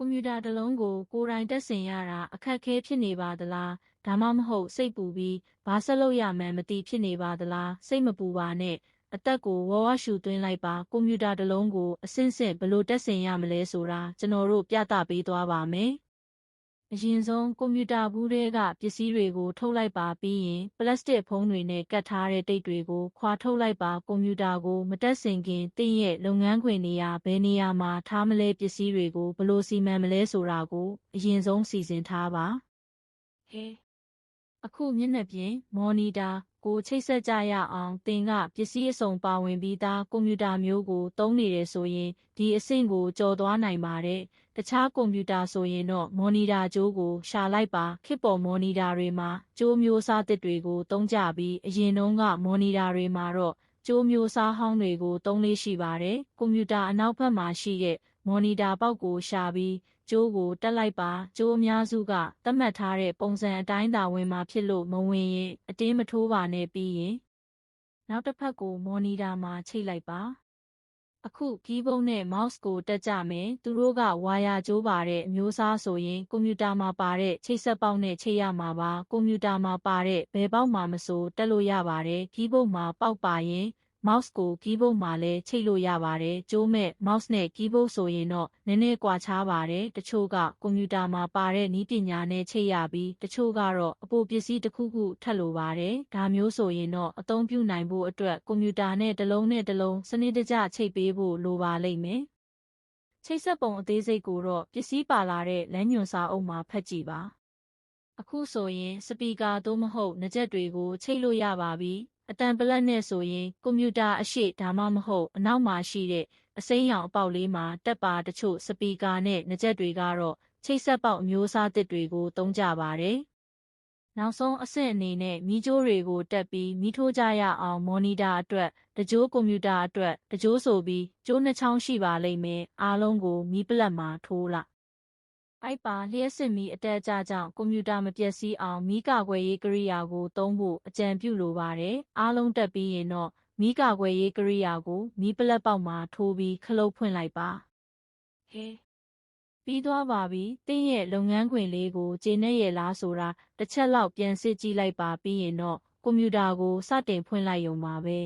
ကွန်ပျူတာတစ်လုံးကိုကိုယ်တိုင်တက်ဆင်ရတာအခက်အခဲဖြစ်နေပါသလားဒါမှမဟုတ်စိတ်ပူပြီးဘာဆက်လုပ်ရမှန်းမသိဖြစ်နေပါသလားစိတ်မပူပါနဲ့အသက်ကိုဝါးဝါရှူသွင်းလိုက်ပါကွန်ပျူတာတစ်လုံးကိုအဆင့်ဆင့်ဘယ်လိုတက်ဆင်ရမလဲဆိုတာကျွန်တော်တို့ပြသပေးသွားပါမယ်အရင်ဆုံးကွန်ပျူတာဘူးတွေကပစ္စည်းတွေကိုထုတ်လိုက်ပါပြီးရင်ပလတ်စတစ်ဖုံးတွေနဲ့ကတ်ထားတဲ့တိတ်တွေကိုခွာထုတ်လိုက်ပါကွန်ပျူတာကိုမတက်ဆင်ခင်သင်ရဲ့လုပ်ငန်းခွင်နေရာဘယ်နေရာမှာထားမလဲပစ္စည်းတွေကိုဘယ်လိုစီမံမလဲဆိုတာကိုအရင်ဆုံးစီစဉ်ထားပါဟဲအခုမျက်နှာပြင်မော်နီတာကိုချိတ်ဆက်ကြရအောင်သင်ကပစ္စည်းအစုံပါဝင်ပြီးသားကွန်ပျူတာမျိုးကိုသုံးနေတယ်ဆိုရင်ဒီအဆင့်ကိုကျော်သွားနိုင်ပါတယ်တခြားကွန်ပျူတာဆိုရင်တော့မော်နီတာကြိုးကိုရှာလိုက်ပါခေတ်ပေါ်မော်နီတာတွေမှာကြိုးမျိုးစားသစ်တွေကိုသုံးကြပြီးအရင်တုန်းကမော်နီတာတွေမှာတော့ကြိုးမျိုးစားဟောင်းတွေကိုသုံးလေးရှိပါတယ်ကွန်ပျူတာအနောက်ဘက်မှာရှိတဲ့မော်နီတာပေါက်ကိုရှာပြီးကြိုးကိုတက်လိုက်ပါကြိုးအများစုကသတ်မှတ်ထားတဲ့ပုံစံအတိုင်းသာဝင်မှာဖြစ်လို့မဝင်ရင်အတင်းမထိုးပါနဲ့ပြီးရင်နောက်တစ်ဖက်ကိုမော်နီတာမှာချိတ်လိုက်ပါအခုကီးဘုတ်နဲ့မောက်စ်ကိုတက်ကြမယ်သူတို့ကဝါယာကြိုးပါတဲ့အမျိုးအစားဆိုရင်ကွန်ပျူတာမှာပါတဲ့ချိတ်ဆက်ပေါက်နဲ့ချိတ်ရမှာပါကွန်ပျူတာမှာပါတဲ့ဘယ်ပေါက်မှာမဆိုတက်လို့ရပါတယ်ကီးဘုတ်မှာပေါက်ပါရင်မောက်စ်ကိုကီးဘုတ်မှာလည်းချိတ်လို့ရပါတယ်ကြိုးမဲ့မောက်စ်နဲ့ကီးဘုတ်ဆိုရင်တော့နည်းနည်းကွာခြားပါတယ်တချို့ကကွန်ပျူတာမှာပါတဲ့နည်းပညာနဲ့ချိတ်ရပြီးတချို့ကတော့အပိုပစ္စည်းတစ်ခုခုထပ်လိုပါတယ်ဒါမျိုးဆိုရင်တော့အသုံးပြုနိုင်ဖို့အတွက်ကွန်ပျူတာနဲ့တစ်လုံးစနစ်တကျချိတ်ပေးဖို့လိုပါလိမ့်မယ်ချိတ်ဆက်ပုံအသေးစိတ်ကိုတော့ပစ္စည်းပါလာတဲ့လမ်းညွှန်စာအုပ်မှာဖတ်ကြည့်ပါအခုဆိုရင်စပီကာသို့မဟုတ်နားကျက်တွေကိုချိတ်လို့ရပါပြီအတန်ပလက်နဲ့ဆိုရင်ကွန်ပျူတာအရှိဒါမှမဟုတ်အနောက်မှာရှိတဲ့အစိမ်းရောင်အပေါက်လေးမှာတက်ပါတချို့စပီကာနဲ့နားကျက်တွေကတော့ချိတ်ဆက်ပေါက်အမျိုးအစားသစ်တွေကိုသုံးကြပါတယ်။နောက်ဆုံးအဆင့်အနေနဲ့မီးကြိုးတွေကိုတက်ပြီးမီးထိုးကြရအောင်မော်နီတာအတွက်တကြိုးကွန်ပျူတာအတွက်တကြိုးဆိုပြီးကြိုးနှစ်ချောင်းရှိပါလိမ့်မယ်အားလုံးကိုမီးပလက်မှာထိုးလာအိုက်ပါလျှက်စစ်မီးအတက်အကျကြောင့်ကွန်ပျူတာမပျက်စီးအောင်မီးကာကွယ်ရေးကိရိယာကိုသုံးဖို့အကြံပြုလိုပါတယ်အားလုံးတက်ပြီးရင်တော့မီးကာကွယ်ရေးကိရိယာကိုမီးပလက်ပေါက်မှာထိုးပြီးခလုတ်ဖွင့်လိုက်ပါဟဲပြီးသွားပါပြီသင်ရဲ့လုပ်ငန်းခွင်လေးကိုကျေနပ်ရဲ့လားဆိုတာတစ်ချက်လောက်ပြန်စစ်ကြည့်လိုက်ပါပြီးရင်တော့ကွန်ပျူတာကိုစတင်ဖွင့်လိုက်ရုံပါပဲ